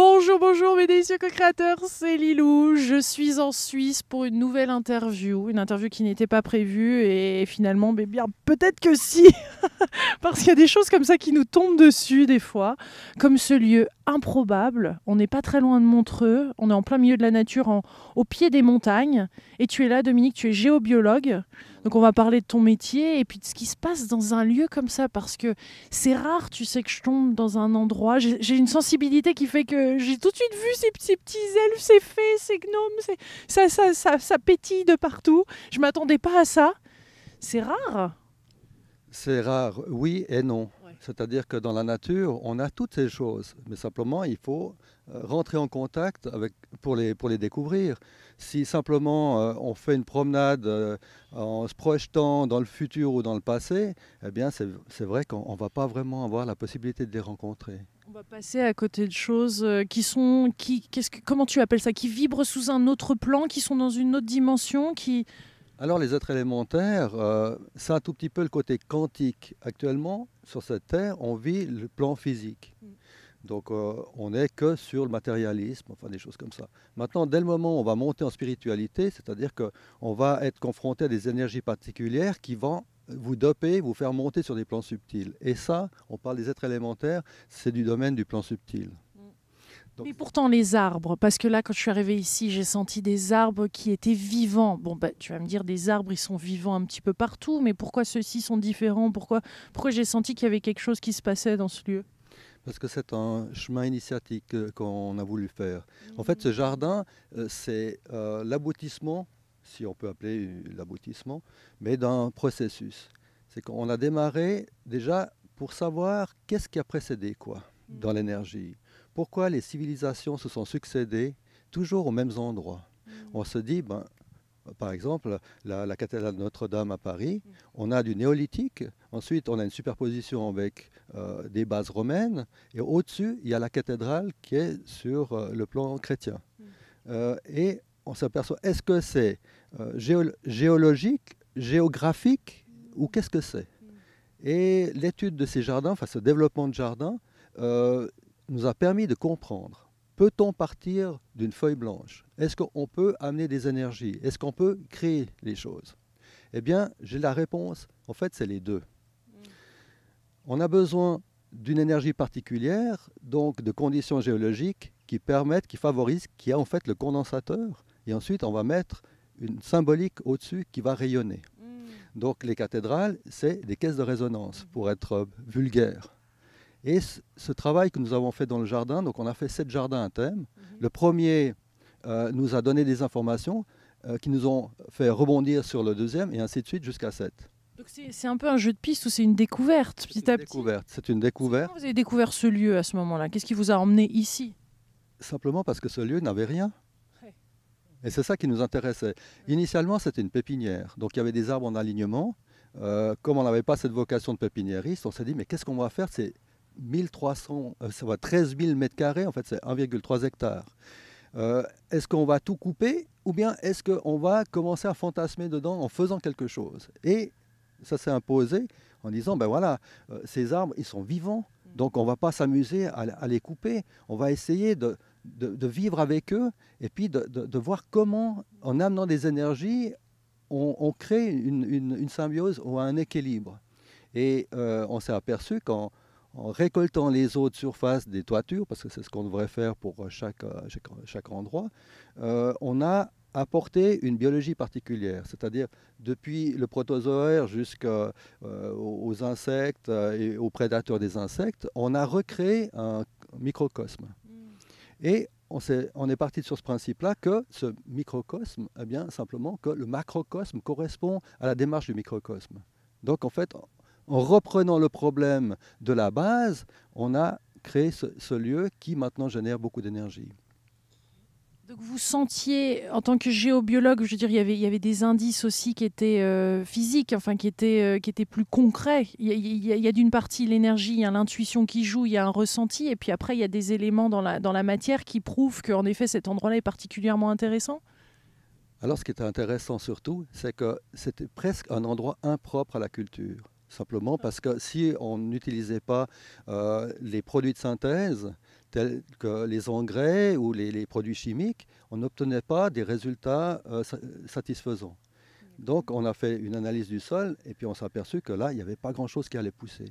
Bonjour, bonjour mes délicieux co-créateurs, c'est Lilou. Je suis en Suisse pour une nouvelle interview, une interview qui n'était pas prévue et finalement, mais bien peut-être que si, parce qu'il y a des choses comme ça qui nous tombent dessus des fois, comme ce lieu improbable. On n'est pas très loin de Montreux, on est en plein milieu de la nature, au pied des montagnes. Et tu es là, Dominique, tu es géobiologue. Donc on va parler de ton métier et puis de ce qui se passe dans un lieu comme ça, parce que c'est rare, tu sais, que je tombe dans un endroit. J'ai une sensibilité qui fait que j'ai tout de suite vu ces petits elfes, ces fées, ces gnomes, ça pétille de partout. Je m'attendais pas à ça. C'est rare. C'est rare, oui et non. Ouais. C'est-à-dire que dans la nature, on a toutes ces choses, mais simplement il faut rentrer en contact avec, pour les découvrir. Si simplement on fait une promenade en se projetant dans le futur ou dans le passé, eh bien c'est vrai qu'on ne va pas vraiment avoir la possibilité de les rencontrer. On va passer à côté de choses comment tu appelles ça, qui vibrent sous un autre plan, qui sont dans une autre dimension, qui. Alors les êtres élémentaires, c'est un tout petit peu le côté quantique. Actuellement, sur cette Terre, on vit le plan physique. Donc on n'est que sur le matérialisme, enfin des choses comme ça. Maintenant, dès le moment où on va monter en spiritualité, c'est-à-dire qu'on va être confronté à des énergies particulières qui vont vous doper, vous faire monter sur des plans subtils. Et ça, on parle des êtres élémentaires, c'est du domaine du plan subtil. Donc, Mais pourtant les arbres, parce que là quand je suis arrivée ici, j'ai senti des arbres qui étaient vivants. Bon bah tu vas me dire, des arbres ils sont vivants un petit peu partout, mais pourquoi ceux-ci sont différents? Pourquoi j'ai senti qu'il y avait quelque chose qui se passait dans ce lieu? parce que c'est un chemin initiatique qu'on a voulu faire. En fait, ce jardin, c'est l'aboutissement, si on peut appeler l'aboutissement, mais d'un processus. C'est qu'on a démarré déjà pour savoir qu'est-ce qui a précédé quoi dans l'énergie. Pourquoi les civilisations se sont succédées toujours aux mêmes endroits. On se dit, ben, par exemple, la cathédrale de Notre-Dame à Paris, on a du néolithique, ensuite on a une superposition avec des bases romaines, et au-dessus, il y a la cathédrale qui est sur le plan chrétien. Et on s'aperçoit, est-ce que c'est géologique, géographique, ou qu'est-ce que c'est? Et l'étude de ces jardins, enfin ce développement de jardins, nous a permis de comprendre. Peut-on partir d'une feuille blanche? Est-ce qu'on peut amener des énergies? Est-ce qu'on peut créer les choses? Eh bien, j'ai la réponse. En fait, c'est les deux. On a besoin d'une énergie particulière, donc de conditions géologiques qui permettent, qui favorisent, qui a en fait le condensateur. Et ensuite, on va mettre une symbolique au-dessus qui va rayonner. Donc les cathédrales, c'est des caisses de résonance, pour être vulgaire. Et ce travail que nous avons fait dans le jardin, donc on a fait 7 jardins à thème. Le premier nous a donné des informations qui nous ont fait rebondir sur le deuxième, et ainsi de suite jusqu'à 7. Donc c'est un peu un jeu de piste ou c'est une découverte petit à petit? C'est une découverte. Comment vous avez découvert ce lieu à ce moment-là? Qu'est-ce qui vous a emmené ici? Simplement parce que ce lieu n'avait rien. Ouais. Et c'est ça qui nous intéressait. Initialement, c'était une pépinière. Donc il y avait des arbres en alignement. Comme on n'avait pas cette vocation de pépiniériste, on s'est dit, mais qu'est-ce qu'on va faire? C'est 1300, ça va 13 000 mètres carrés, en fait c'est 1,3 hectares. Est-ce qu'on va tout couper ou bien est-ce qu'on va commencer à fantasmer dedans en faisant quelque chose? Et ça s'est imposé en disant, ben voilà, ces arbres, ils sont vivants, donc on ne va pas s'amuser à les couper, on va essayer de vivre avec eux et puis de voir comment, en amenant des énergies, on crée une symbiose ou un équilibre. Et on s'est aperçu qu'en récoltant les eaux de surface des toitures, parce que c'est ce qu'on devrait faire pour chaque endroit, on a apporté une biologie particulière, c'est-à-dire depuis le protozoaire jusqu'aux insectes et aux prédateurs des insectes, on a recréé un microcosme. Et on est parti sur ce principe-là que ce microcosme, eh bien, simplement que le macrocosme correspond à la démarche du microcosme. Donc en fait, en reprenant le problème de la base, on a créé ce lieu qui maintenant génère beaucoup d'énergie. Donc vous sentiez, en tant que géobiologue, je veux dire, il y avait des indices aussi qui étaient physiques, enfin qui étaient plus concrets. Il y a d'une partie l'énergie, il y a l'intuition qui joue, il y a un ressenti, et puis après il y a des éléments dans la matière qui prouvent qu'en effet cet endroit-là est particulièrement intéressant. Alors ce qui était intéressant surtout, c'est que c'était presque un endroit impropre à la culture. Simplement parce que si on n'utilisait pas les produits de synthèse, tels que les engrais ou les produits chimiques, on n'obtenait pas des résultats satisfaisants. Donc on a fait une analyse du sol et puis on s'est aperçu que là, il n'y avait pas grand-chose qui allait pousser.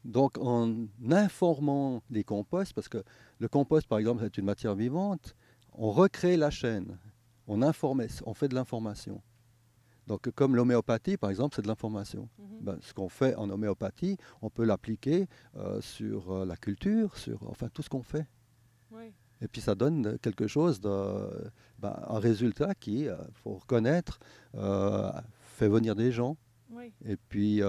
Donc en informant les composts, parce que le compost par exemple c'est une matière vivante, on recrée la chaîne, on fait de l'information. Donc comme l'homéopathie par exemple c'est de l'information. Ce qu'on fait en homéopathie, on peut l'appliquer sur la culture, sur enfin tout ce qu'on fait. Oui. Et puis ça donne quelque chose, un résultat qui, faut reconnaître, fait venir des gens. Oui. Et puis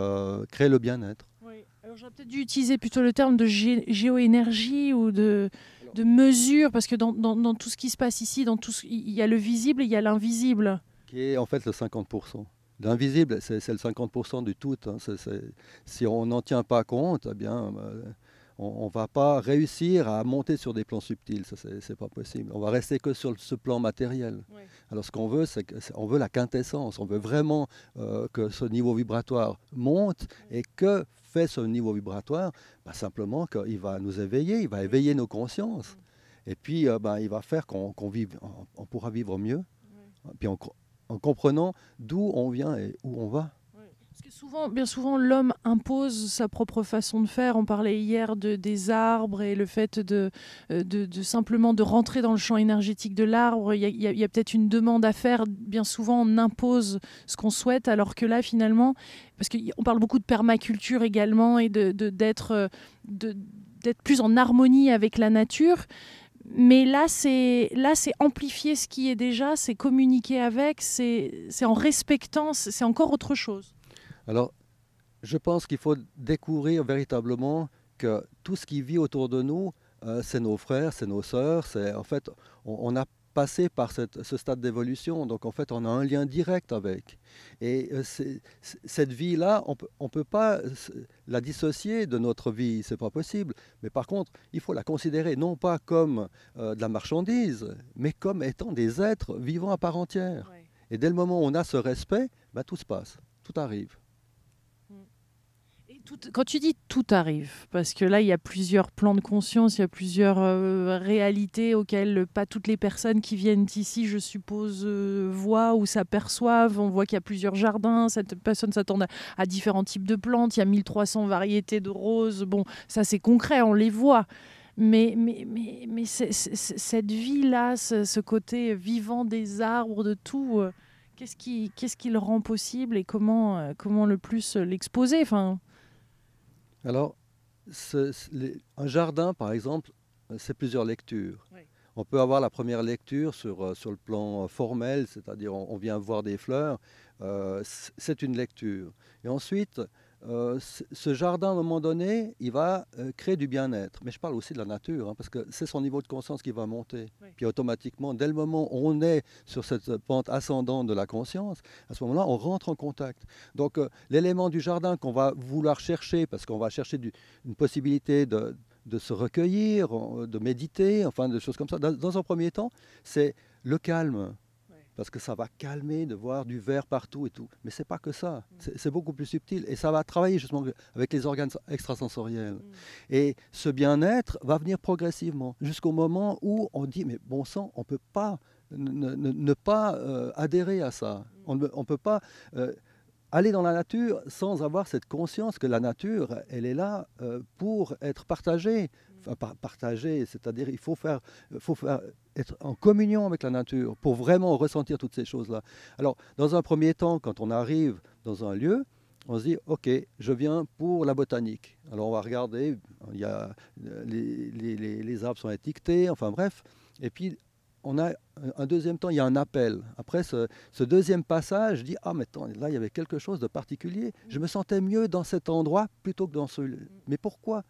crée le bien-être. Oui. Alors j'aurais peut-être dû utiliser plutôt le terme de géoénergie ou de mesure, parce que dans tout ce qui se passe ici, il y a le visible et il y a l'invisible. Qui est en fait le 50%. L'invisible, c'est le 50% du tout. Hein. Si on n'en tient pas compte, eh bien, on ne va pas réussir à monter sur des plans subtils. Ça, c'est pas possible. On va rester que sur ce plan matériel. Oui. Alors, ce qu'on veut, on veut la quintessence. On veut vraiment que ce niveau vibratoire monte. Oui. Et que fait ce niveau vibratoire? Simplement qu'il va nous éveiller, il va éveiller nos consciences. Oui. Et puis, il va faire qu'on pourra vivre mieux. Oui. Puis en comprenant d'où on vient et où on va. Parce que bien souvent, l'homme impose sa propre façon de faire. On parlait hier des arbres et le fait de simplement de rentrer dans le champ énergétique de l'arbre. Il y a peut-être une demande à faire. Bien souvent, on impose ce qu'on souhaite, alors que là, finalement, parce qu'on parle beaucoup de permaculture également et d'être plus en harmonie avec la nature. Mais là, c'est amplifier ce qui est déjà, c'est communiquer avec, c'est en respectant, c'est encore autre chose. Alors, je pense qu'il faut découvrir véritablement que tout ce qui vit autour de nous, c'est nos frères, c'est nos sœurs. En fait, on a passé par ce stade d'évolution, donc en fait, on a un lien direct avec. Et cette vie-là, on peut pas la dissocier de notre vie, c'est pas possible. Mais par contre, il faut la considérer non pas comme de la marchandise, mais comme étant des êtres vivants à part entière. Ouais. Et dès le moment où on a ce respect, tout se passe, tout arrive. Quand tu dis tout arrive, parce que là, il y a plusieurs plans de conscience, il y a plusieurs réalités auxquelles pas toutes les personnes qui viennent ici, je suppose, voient ou s'aperçoivent. On voit qu'il y a plusieurs jardins, cette personne s'attend à différents types de plantes, il y a 1300 variétés de roses. Bon, ça c'est concret, on les voit. Mais cette vie-là, ce côté vivant des arbres, de tout, qu'est-ce qui le rend possible et comment le plus l'exposer Alors, un jardin, par exemple, c'est plusieurs lectures. Oui. On peut avoir la première lecture sur le plan formel, c'est-à-dire on vient voir des fleurs, c'est une lecture. Et ensuite, ce jardin, à un moment donné, il va créer du bien-être. Mais je parle aussi de la nature, hein, parce que c'est son niveau de conscience qui va monter. Oui. Puis automatiquement, dès le moment où on est sur cette pente ascendante de la conscience, à ce moment-là, on rentre en contact. Donc l'élément du jardin qu'on va vouloir chercher, parce qu'on va chercher une possibilité de se recueillir, de méditer, enfin des choses comme ça, dans un premier temps, c'est le calme. Parce que ça va calmer de voir du vert partout et tout. Mais ce n'est pas que ça. C'est beaucoup plus subtil. Et ça va travailler justement avec les organes extrasensoriels. Et ce bien-être va venir progressivement jusqu'au moment où on dit, mais bon sang, on ne peut pas ne pas adhérer à ça. On ne peut pas aller dans la nature sans avoir cette conscience que la nature, elle est là pour être partagée. Enfin, partagée, c'est-à-dire il faut être en communion avec la nature pour vraiment ressentir toutes ces choses-là. Alors, dans un premier temps, quand on arrive dans un lieu, on se dit, OK, je viens pour la botanique. Alors, on va regarder, il y a, les arbres sont étiquetés, enfin bref. Et puis, on a un deuxième temps, il y a un appel. Après ce deuxième passage, je dis, ah, mais attends, là, il y avait quelque chose de particulier. Je me sentais mieux dans cet endroit plutôt que dans celui-là. Mais pourquoi ?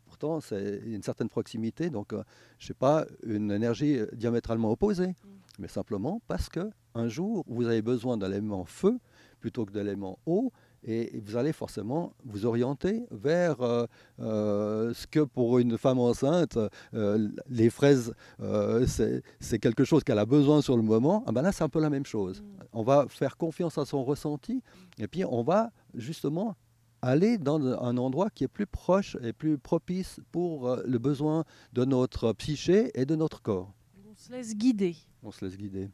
Pourtant, c'est une certaine proximité, donc je ne sais pas, une énergie diamétralement opposée, mais simplement parce qu'un jour, vous avez besoin d'un élément feu plutôt que d'élément eau, et vous allez forcément vous orienter vers ce que pour une femme enceinte, les fraises, c'est quelque chose qu'elle a besoin sur le moment. Ah ben là, c'est un peu la même chose. On va faire confiance à son ressenti, et puis on va justement aller dans un endroit qui est plus proche et plus propice pour le besoin de notre psyché et de notre corps. On se laisse guider. On se laisse guider.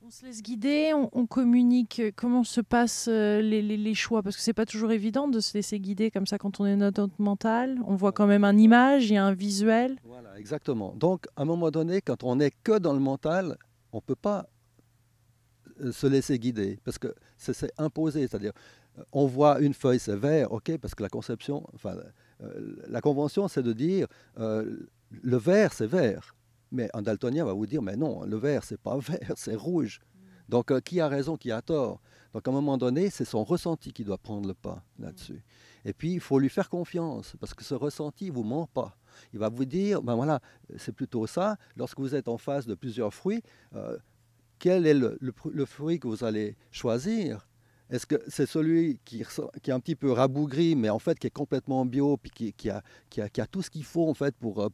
On se laisse guider, on communique. Comment se passent les choix? Parce que c'est pas toujours évident de se laisser guider comme ça quand on est dans notre mental. On voit quand même une image, il y a un visuel. Voilà, exactement. Donc, à un moment donné, quand on n'est que dans le mental, on ne peut pas se laisser guider parce que c'est imposé. C'est-à-dire, on voit une feuille, c'est vert, ok, parce que la conception, enfin, la convention, c'est de dire le vert, c'est vert. Mais un daltonien va vous dire, mais non, le vert, c'est pas vert, c'est rouge. Donc, qui a raison, qui a tort? Donc, à un moment donné, c'est son ressenti qui doit prendre le pas là-dessus. Et puis, il faut lui faire confiance, parce que ce ressenti ne vous ment pas. Il va vous dire, ben voilà, c'est plutôt ça. Lorsque vous êtes en face de plusieurs fruits, quel est le fruit que vous allez choisir? Est-ce que c'est celui qui est un petit peu rabougri, mais en fait qui est complètement bio, puis qui a tout ce qu'il faut en fait pour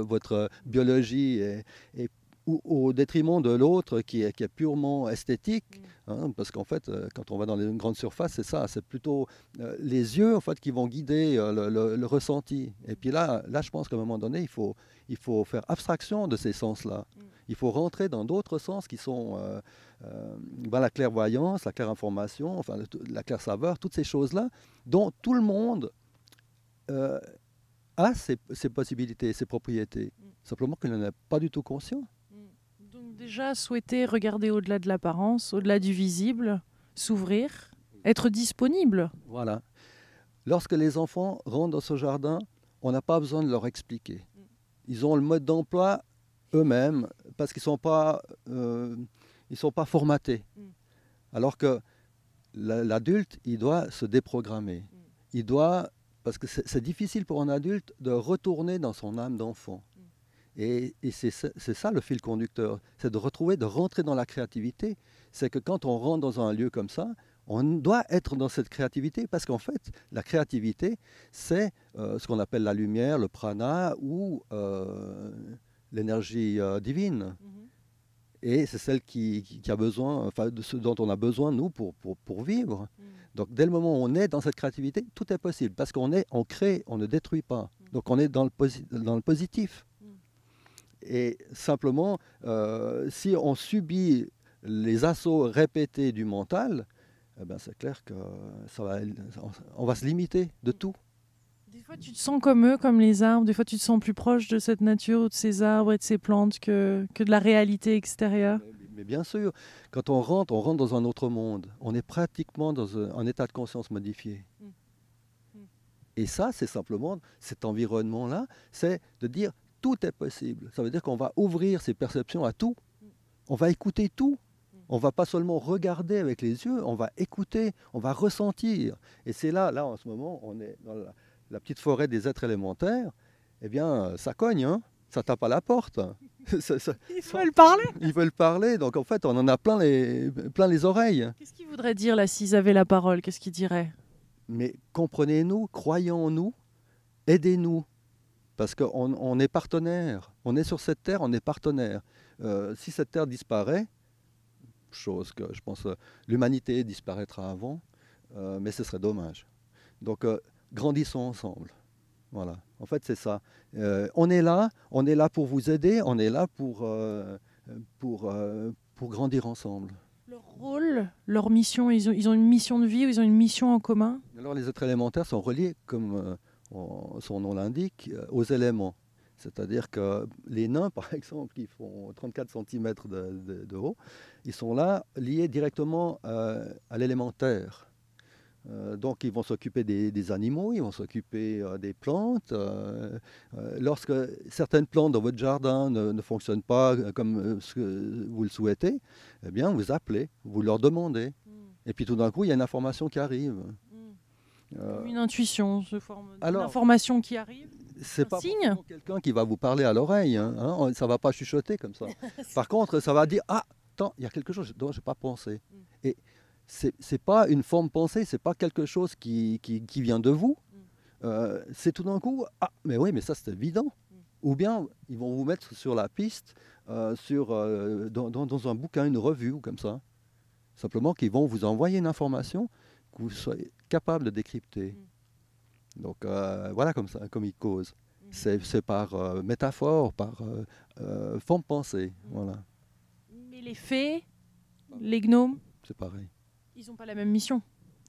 votre biologie, et au détriment de l'autre qui est purement esthétique, hein, parce qu'en fait, quand on va dans une grande surface, c'est ça, c'est plutôt les yeux en fait qui vont guider le ressenti. Et puis là, je pense qu'à un moment donné, il faut faire abstraction de ces sens-là. Il faut rentrer dans d'autres sens qui sont la clairvoyance, la claire information, enfin, la claire saveur, toutes ces choses-là, dont tout le monde a ses possibilités, ses propriétés. Simplement qu'il n'en est pas du tout conscient. Donc déjà, souhaiter regarder au-delà de l'apparence, au-delà du visible, s'ouvrir, être disponible. Voilà. Lorsque les enfants rentrent dans ce jardin, on n'a pas besoin de leur expliquer. Ils ont le mode d'emploi eux-mêmes parce qu'ils ne sont pas formatés. Alors que l'adulte, il doit se déprogrammer. Il doit, parce que c'est difficile pour un adulte de retourner dans son âme d'enfant. Et c'est ça le fil conducteur, c'est de rentrer dans la créativité. C'est que quand on rentre dans un lieu comme ça, on doit être dans cette créativité parce qu'en fait, la créativité, c'est ce qu'on appelle la lumière, le prana ou l'énergie divine. Et c'est celle qui a besoin, enfin, de ce dont on a besoin, nous, pour vivre. Donc, dès le moment où on est dans cette créativité, tout est possible parce on crée, on ne détruit pas. Donc, on est dans le positif. Et simplement, si on subit les assauts répétés du mental, eh ben c'est clair qu'on va se limiter de tout. Des fois, tu te sens comme eux, comme les arbres. Des fois, tu te sens plus proche de cette nature ou de ces arbres et de ces plantes que de la réalité extérieure. Mais bien sûr, quand on rentre dans un autre monde. On est pratiquement dans un état de conscience modifié. Et ça, c'est simplement cet environnement-là, c'est de dire tout est possible. Ça veut dire qu'on va ouvrir ses perceptions à tout. On va écouter tout. On ne va pas seulement regarder avec les yeux, on va écouter, on va ressentir. Et c'est là en ce moment, on est dans la petite forêt des êtres élémentaires. Eh bien, ça cogne, hein, ça tape à la porte. Ils veulent parler. Ils veulent parler, donc en fait, on en a plein les oreilles. Qu'est-ce qu'ils voudraient dire là s'ils avaient la parole? Qu'est-ce qu'ils diraient? Mais comprenez-nous, croyez en nous, aidez-nous. Parce qu'on est partenaire. On est sur cette terre, on est partenaire. Si cette terre disparaît, chose que je pense l'humanité disparaîtra avant, mais ce serait dommage. Donc grandissons ensemble. Voilà. En fait, c'est ça. On est là pour vous aider, on est là pour grandir ensemble. Leur rôle, leur mission, ils ont une mission de vie ou ils ont une mission en commun? Alors les êtres élémentaires sont reliés, comme son nom l'indique, aux éléments. C'est-à-dire que les nains, par exemple, qui font 34 cm de haut, ils sont là liés directement à l'élémentaire. Donc ils vont s'occuper des animaux, ils vont s'occuper des plantes. Lorsque certaines plantes dans votre jardin ne fonctionnent pas comme ce que vous le souhaitez, eh bien vous appelez, vous leur demandez. Et puis tout d'un coup, il y a une information qui arrive. Comme une intuition, une information qui arrive. C'est pas quelqu'un qui va vous parler à l'oreille, hein, ça ne va pas chuchoter comme ça. Par contre, ça va dire « Ah, attends, il y a quelque chose dont je n'ai pas pensé. » Et ce n'est pas une forme pensée, ce n'est pas quelque chose qui vient de vous. C'est tout d'un coup « Ah, mais oui, mais ça c'est évident. » Ou bien, ils vont vous mettre sur la piste, dans un bouquin, une revue ou comme ça. Simplement qu'ils vont vous envoyer une information que vous soyez capable de décrypter. Donc voilà comme ça, comme il cause. C'est par métaphore, par forme pensée. Voilà, Mais les fées, les gnomes, c'est pareil. ils n'ont pas la même mission.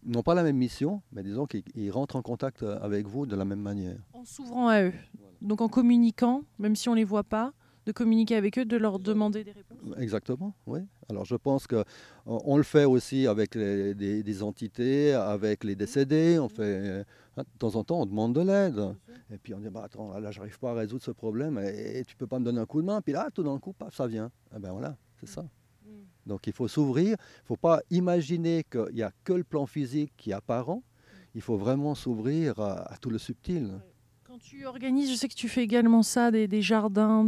Ils n'ont pas la même mission, mais disons qu'ils rentrent en contact avec vous de la même manière. En s'ouvrant à eux. Donc en communiquant, même si on ne les voit pas, de communiquer avec eux, de leur demander des réponses. Exactement, oui. Alors je pense que on le fait aussi avec des entités, avec les décédés. On fait, de temps en temps, on demande de l'aide. Et puis on dit, bah, attends, là, j'arrive pas à résoudre ce problème et tu peux pas me donner un coup de main. Puis là, tout d'un coup, paf, ça vient. Et ben voilà, c'est ça. Donc il faut s'ouvrir. Il ne faut pas imaginer qu'il n'y a que le plan physique qui est apparent. Il faut vraiment s'ouvrir à tout le subtil. Quand tu organises, je sais que tu fais également ça, des jardins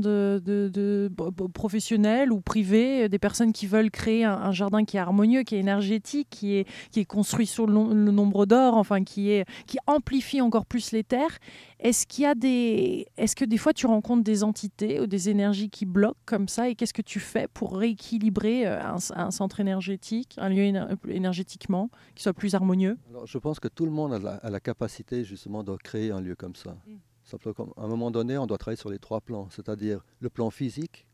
professionnels ou privés, des personnes qui veulent créer un jardin qui est harmonieux, qui est énergétique, qui est construit sur le nombre d'or, enfin qui amplifie encore plus les terres. Est-ce que des fois tu rencontres des entités ou des énergies qui bloquent comme ça, et qu'est-ce que tu fais pour rééquilibrer un centre énergétique, un lieu énergétiquement, qui soit plus harmonieux? Alors, je pense que tout le monde a la capacité justement de créer un lieu comme ça. Simplement, à un moment donné, on doit travailler sur les 3 plans, c'est-à-dire le plan physique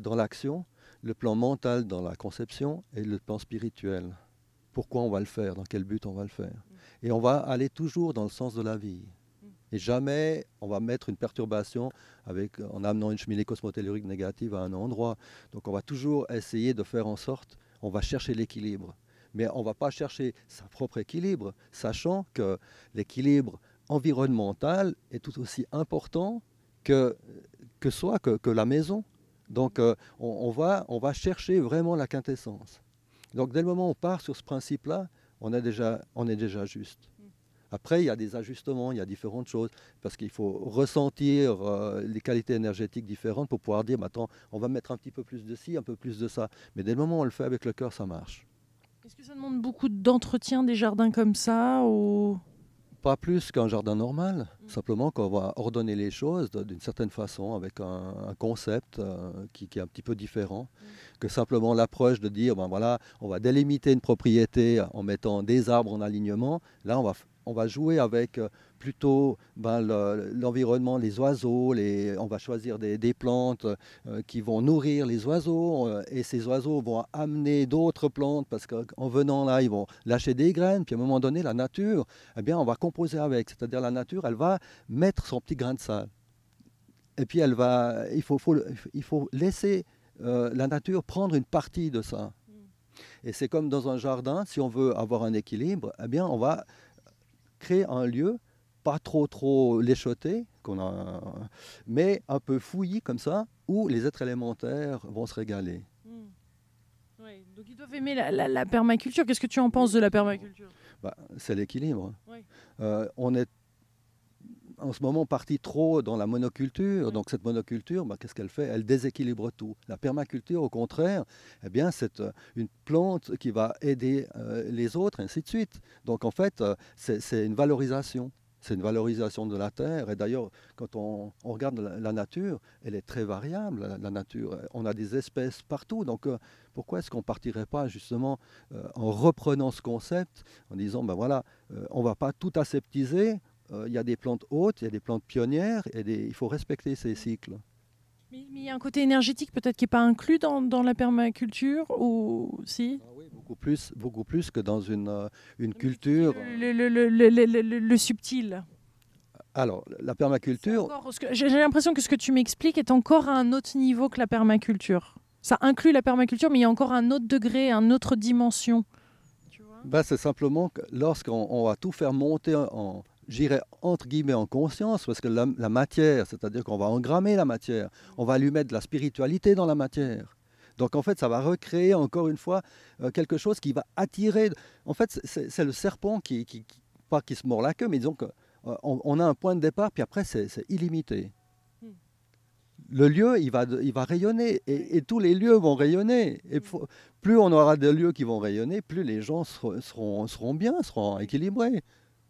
dans l'action, le plan mental dans la conception et le plan spirituel. Pourquoi on va le faire, dans quel but on va le faire. Et on va aller toujours dans le sens de la vie. Et jamais on va mettre une perturbation en amenant une cheminée cosmotellurique négative à un endroit. Donc on va toujours essayer de faire en sorte, on va chercher l'équilibre. Mais on ne va pas chercher sa propre équilibre, sachant que l'équilibre environnemental est tout aussi important que la maison. Donc on va chercher vraiment la quintessence. Donc dès le moment où on part sur ce principe-là, on est déjà juste. Après, il y a des ajustements, il y a différentes choses, parce qu'il faut ressentir les qualités énergétiques différentes pour pouvoir dire, attends, on va mettre un petit peu plus de ci, un peu plus de ça. Mais dès le moment où on le fait avec le cœur, ça marche. Est-ce que ça demande beaucoup d'entretien des jardins comme ça ou... Pas plus qu'un jardin normal, simplement qu'on va ordonner les choses d'une certaine façon, avec un concept qui est un petit peu différent, que simplement l'approche de dire, ben voilà, on va délimiter une propriété en mettant des arbres en alignement. Là, on va jouer avec plutôt l'environnement, les oiseaux, on va choisir des plantes qui vont nourrir les oiseaux, et ces oiseaux vont amener d'autres plantes, parce qu'en venant là, ils vont lâcher des graines, puis à un moment donné, la nature, eh bien, on va composer avec, c'est-à-dire la nature, elle va mettre son petit grain de sable. Et puis il faut laisser la nature prendre une partie de ça. Et c'est comme dans un jardin, si on veut avoir un équilibre, eh bien, on va créer un lieu pas trop léchoté, mais un peu fouillis comme ça, où les êtres élémentaires vont se régaler. Ouais, donc ils doivent aimer la permaculture. Qu'est-ce que tu en penses de la permaculture? C'est l'équilibre. Ouais. On est en ce moment parti trop dans la monoculture. Donc cette monoculture, qu'est-ce qu'elle fait? Elle déséquilibre tout. La permaculture, au contraire, eh bien, c'est une plante qui va aider les autres, ainsi de suite. Donc en fait, c'est une valorisation. C'est une valorisation de la terre. Et d'ailleurs, quand on regarde la nature, elle est très variable, la nature. On a des espèces partout. Donc pourquoi est-ce qu'on ne partirait pas justement en reprenant ce concept, en disant, ben voilà, on ne va pas tout aseptiser. Il y a des plantes hautes, il y a des plantes pionnières, et il faut respecter ces cycles. Mais il y a un côté énergétique peut-être qui n'est pas inclus dans la permaculture, ou si? Oui, beaucoup plus que dans une culture. Le subtil. Alors, la permaculture... J'ai l'impression que ce que tu m'expliques est encore à un autre niveau que la permaculture. Ça inclut la permaculture, mais il y a encore un autre degré, une autre dimension. Tu vois? C'est simplement que lorsqu'on va tout faire monter j'irais entre guillemets en conscience, parce que la matière, c'est-à-dire qu'on va engrammer la matière, on va lui mettre de la spiritualité dans la matière. Donc en fait, ça va recréer encore une fois quelque chose qui va attirer. En fait, c'est le serpent pas qui se mord la queue, mais disons qu'on a un point de départ, puis après c'est illimité. Le lieu, il va rayonner, et tous les lieux vont rayonner. Et plus on aura de lieux qui vont rayonner, plus les gens seront bien, seront équilibrés.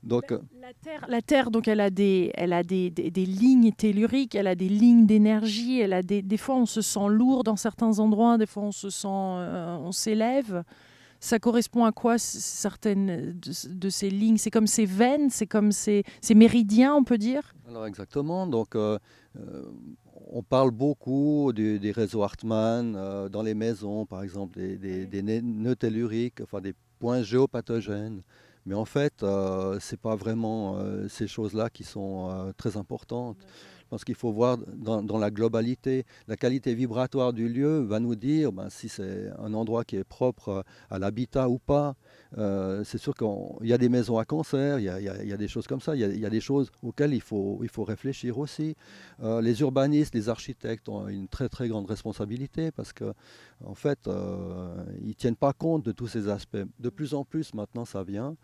Donc, la Terre, donc elle a des lignes telluriques, elle a des lignes d'énergie, des fois on se sent lourd dans certains endroits, des fois on s'élève. Ça correspond à quoi certaines de ces lignes? C'est comme ces veines, c'est comme ces méridiens, on peut dire? Alors exactement, donc on parle beaucoup des réseaux Hartmann dans les maisons, par exemple, des nœuds telluriques, enfin des points géopathogènes. Mais en fait, ce n'est pas vraiment ces choses-là qui sont très importantes. Je pense qu'il faut voir dans la globalité. La qualité vibratoire du lieu va nous dire si c'est un endroit qui est propre à l'habitat ou pas. C'est sûr qu'il y a des maisons à cancer, il y a des choses comme ça, il y a des choses auxquelles il faut réfléchir aussi. Les urbanistes, les architectes ont une très très grande responsabilité parce que en fait, ils ne tiennent pas compte de tous ces aspects. De plus en plus maintenant, ça vient.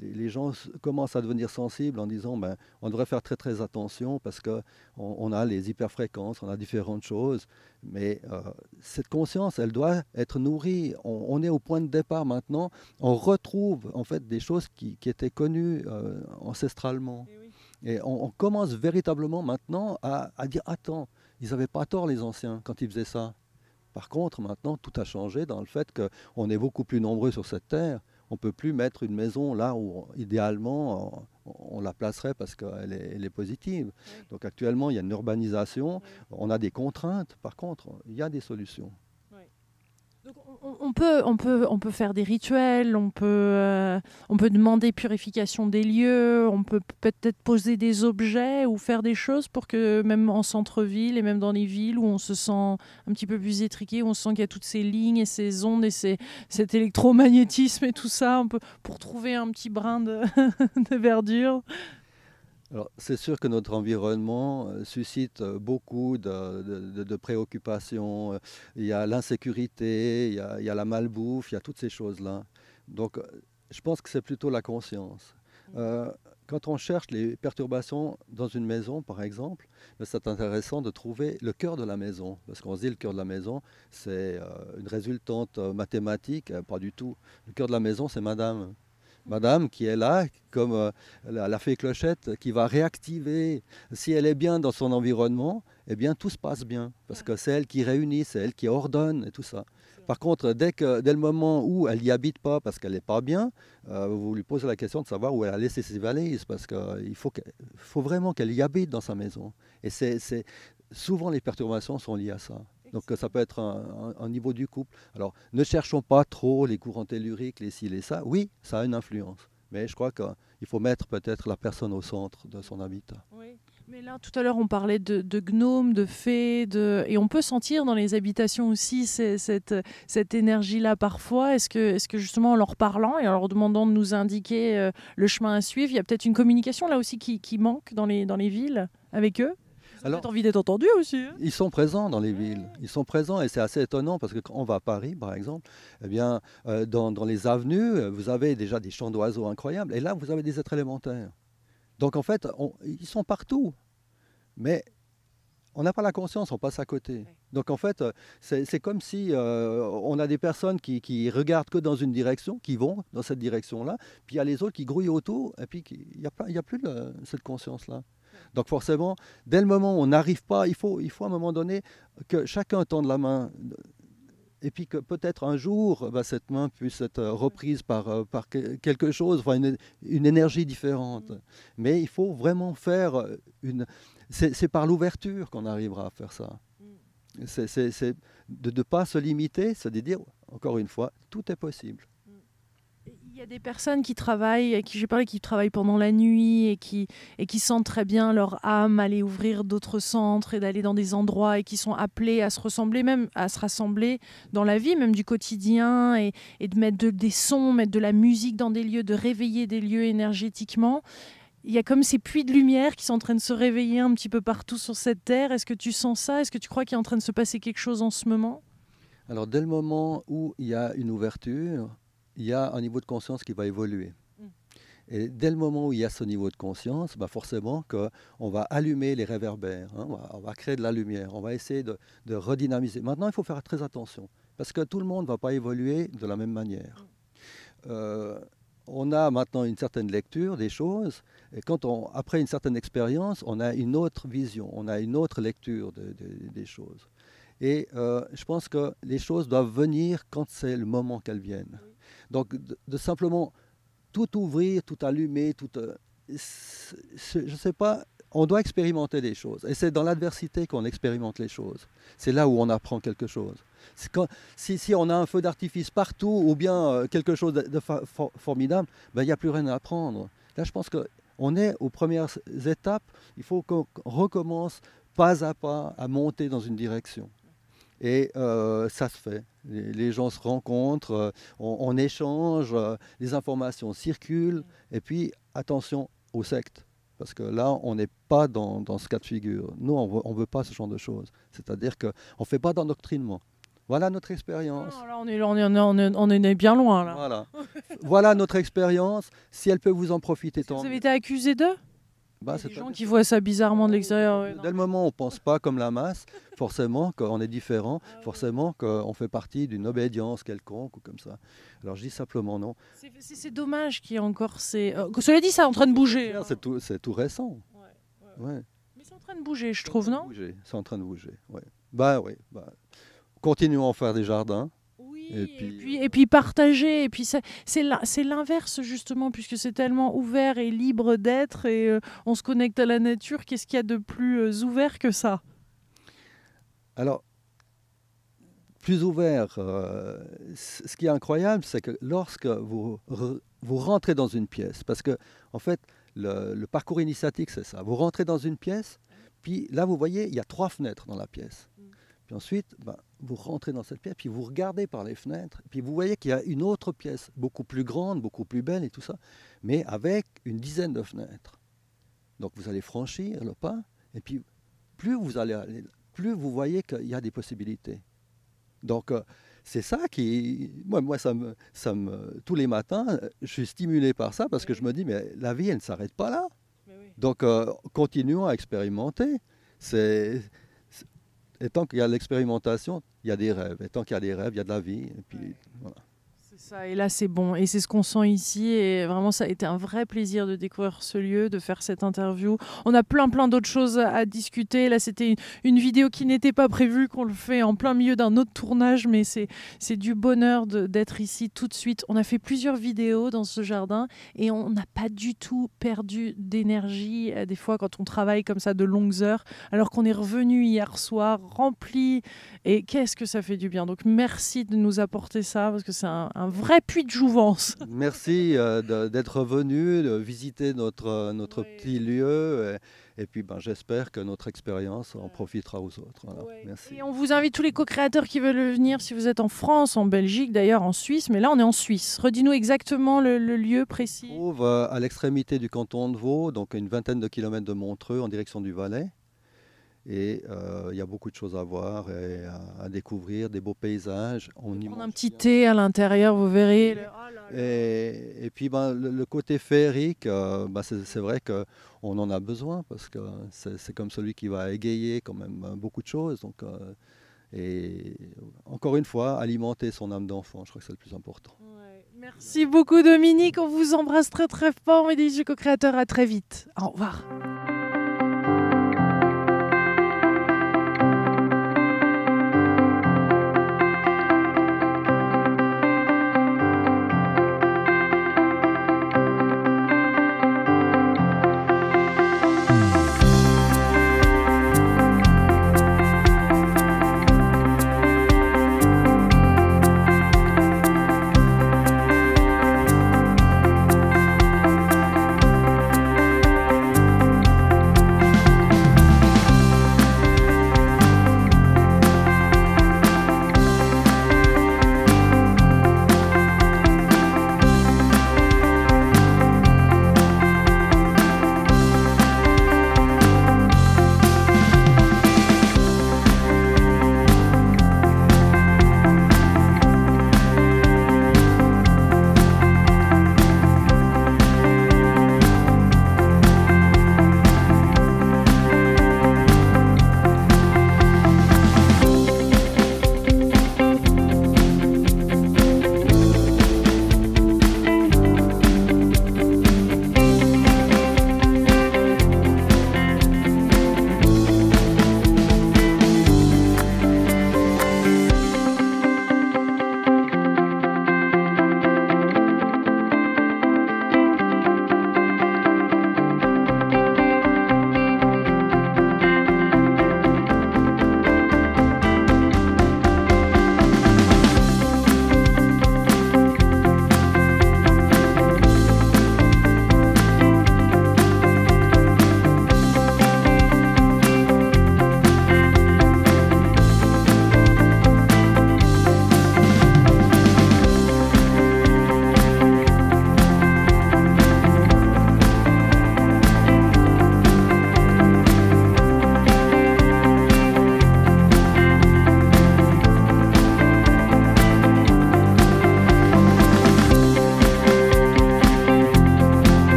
Les gens commencent à devenir sensibles en disant on devrait faire très très attention parce qu'on a les hyperfréquences, on a différentes choses. Mais cette conscience, elle doit être nourrie. On est au point de départ maintenant. On retrouve en fait des choses qui étaient connues ancestralement. Et on commence véritablement maintenant à dire attends, ils n'avaient pas tort les anciens quand ils faisaient ça. Par contre, maintenant, tout a changé dans le fait qu'on est beaucoup plus nombreux sur cette terre. On ne peut plus mettre une maison là où, idéalement, on la placerait parce qu'elle est positive. Oui. Donc actuellement, il y a une urbanisation, oui. On a des contraintes. Par contre, il y a des solutions. Donc on peut faire des rituels, on peut demander purification des lieux, on peut peut-être poser des objets ou faire des choses pour que même en centre-ville et même dans les villes où on se sent un petit peu plus étriqué, où on sent qu'il y a toutes ces lignes et ces ondes et cet électromagnétisme et tout ça, pour trouver un petit brin de, de verdure. Alors, c'est sûr que notre environnement suscite beaucoup de préoccupations. Il y a l'insécurité, il y a la malbouffe, il y a toutes ces choses-là. Donc, je pense que c'est plutôt la conscience. Quand on cherche les perturbations dans une maison, par exemple, c'est intéressant de trouver le cœur de la maison. Parce qu'on se dit le cœur de la maison, c'est une résultante mathématique, pas du tout. Le cœur de la maison, c'est madame. Madame qui est là, comme la fée Clochette, qui va réactiver. Si elle est bien dans son environnement, eh bien tout se passe bien. Parce que c'est elle qui réunit, c'est elle qui ordonne et tout ça. Par contre, dès le moment où elle n'y habite pas parce qu'elle n'est pas bien, vous lui posez la question de savoir où elle a laissé ses valises. Parce qu'il faut vraiment qu'elle y habite dans sa maison. Et souvent les perturbations sont liées à ça. Donc ça peut être un niveau du couple. Alors ne cherchons pas trop les courants telluriques, les ci, les ça. Oui, ça a une influence. Mais je crois qu'il faut mettre peut-être la personne au centre de son habitat. Oui. Mais là, tout à l'heure, on parlait de gnomes, de fées, et on peut sentir dans les habitations aussi cette énergie-là parfois. Est-ce que justement, en leur parlant et en leur demandant de nous indiquer le chemin à suivre, il y a peut-être une communication là aussi qui manque dans les villes avec eux? Alors, envie d'être entendu aussi. Hein. Ils sont présents dans les villes. Ils sont présents et c'est assez étonnant parce que quand on va à Paris, par exemple, eh bien, dans les avenues, vous avez déjà des chants d'oiseaux incroyables et là, vous avez des êtres élémentaires. Donc, en fait, ils sont partout. Mais on n'a pas la conscience, on passe à côté. Donc, en fait, c'est comme si on a des personnes qui regardent que dans une direction, qui vont dans cette direction-là, puis il y a les autres qui grouillent autour et puis il n'y a plus cette conscience-là. Donc forcément, dès le moment où on n'arrive pas, il faut à un moment donné que chacun tende la main et puis que peut-être un jour, cette main puisse être reprise par quelque chose, enfin une énergie différente. Mais il faut vraiment faire c'est par l'ouverture qu'on arrivera à faire ça. C'est de ne pas se limiter, c'est de dire, encore une fois, tout est possible. Il y a des personnes qui travaillent, à qui j'ai parlé, qui travaillent pendant la nuit et qui sentent très bien leur âme aller ouvrir d'autres centres et d'aller dans des endroits et qui sont appelés à se ressembler, même à se rassembler dans la vie, même du quotidien et de mettre des sons, mettre de la musique dans des lieux, de réveiller des lieux énergétiquement. Il y a comme ces puits de lumière qui sont en train de se réveiller un petit peu partout sur cette terre. Est-ce que tu sens ça? Est-ce que tu crois qu'il est en train de se passer quelque chose en ce moment? Alors, dès le moment où il y a une ouverture, il y a un niveau de conscience qui va évoluer. Et dès le moment où il y a ce niveau de conscience, forcément qu'on va allumer les réverbères, hein, on va créer de la lumière, on va essayer de redynamiser. Maintenant, il faut faire très attention, parce que tout le monde ne va pas évoluer de la même manière. On a maintenant une certaine lecture des choses, et après une certaine expérience, on a une autre vision, on a une autre lecture des choses. Et je pense que les choses doivent venir quand c'est le moment qu'elles viennent. Donc de simplement tout ouvrir, tout allumer, je ne sais pas, on doit expérimenter des choses. Et c'est dans l'adversité qu'on expérimente les choses. C'est là où on apprend quelque chose. Si on a un feu d'artifice partout ou bien quelque chose de formidable, ben, il n'y a plus rien à apprendre. Là, je pense qu'on est aux premières étapes. Il faut qu'on recommence pas à pas à monter dans une direction. Et ça se fait. Les gens se rencontrent, on échange, les informations circulent. Et puis, attention aux sectes. Parce que là, on n'est pas dans ce cas de figure. Nous, on ne veut pas ce genre de choses. C'est-à-dire qu'on ne fait pas d'endoctrinement. Voilà notre expérience. Là, on est bien loin. Là. Voilà. Voilà notre expérience. Si elle peut vous en profiter, tant mieux. Vous avez été accusé d'eux? Bah, il y a des gens qui voient ça bizarrement de l'extérieur. Ouais, dès le moment où on ne pense pas comme la masse, forcément qu'on est différent, forcément qu'on fait partie d'une obédience quelconque ou comme ça. Alors je dis simplement non. C'est dommage qu'il y ait encore ces... cela dit, c'est en train de bouger. C'est tout récent. Ouais. Mais c'est en train de bouger, je trouve, non? C'est en train de bouger, ouais. Bah oui, continuons à faire des jardins. Et puis partager, et puis c'est l'inverse justement, puisque c'est tellement ouvert et libre d'être, et on se connecte à la nature, qu'est-ce qu'il y a de plus ouvert que ça? Alors, plus ouvert, ce qui est incroyable, c'est que lorsque vous rentrez dans une pièce, parce que en fait, le parcours initiatique, c'est ça, vous rentrez dans une pièce, puis là, vous voyez, il y a 3 fenêtres dans la pièce. Puis ensuite, vous rentrez dans cette pièce, puis vous regardez par les fenêtres, puis vous voyez qu'il y a une autre pièce, beaucoup plus grande, beaucoup plus belle et tout ça, mais avec une dizaine de fenêtres. Donc vous allez franchir le pas, et puis plus vous allez aller, plus vous voyez qu'il y a des possibilités. Donc c'est ça qui... Moi tous les matins, je suis stimulé par ça, parce que je me dis, mais la vie, elle ne s'arrête pas là. Donc continuons à expérimenter. Et tant qu'il y a l'expérimentation, il y a des rêves. Et tant qu'il y a des rêves, il y a de la vie. Et puis, voilà. C'est ça, et là c'est bon. Et c'est ce qu'on sent ici. Et vraiment, ça a été un vrai plaisir de découvrir ce lieu, de faire cette interview. On a plein d'autres choses à discuter. Là, c'était une vidéo qui n'était pas prévue, qu'on le fait en plein milieu d'un autre tournage. Mais c'est du bonheur d'être ici tout de suite. On a fait plusieurs vidéos dans ce jardin et on n'a pas du tout perdu d'énergie. Des fois, quand on travaille comme ça de longues heures, alors qu'on est revenu hier soir rempli. Et qu'est-ce que ça fait du bien. Donc, merci de nous apporter ça, parce que c'est un vrai puits de jouvence. Merci d'être venu, de visiter notre petit lieu. Et puis j'espère que notre expérience en profitera aux autres. Voilà. Merci. Et on vous invite, tous les co-créateurs qui veulent venir, si vous êtes en France, en Belgique, d'ailleurs en Suisse. Mais là, on est en Suisse. Redis-nous exactement le lieu précis. On se trouve à l'extrémité du canton de Vaud, donc une vingtaine de kilomètres de Montreux, en direction du Valais. Et il y a beaucoup de choses à voir et à découvrir, des beaux paysages. On prend un petit thé à l'intérieur, vous verrez. Et puis le côté féerique, c'est vrai qu'on en a besoin, parce que c'est comme celui qui va égayer quand même beaucoup de choses. Donc, et encore une fois, alimenter son âme d'enfant, je crois que c'est le plus important. Ouais. Merci beaucoup Dominique, on vous embrasse très fort, mesdames et co-créateurs, à très vite. Au revoir.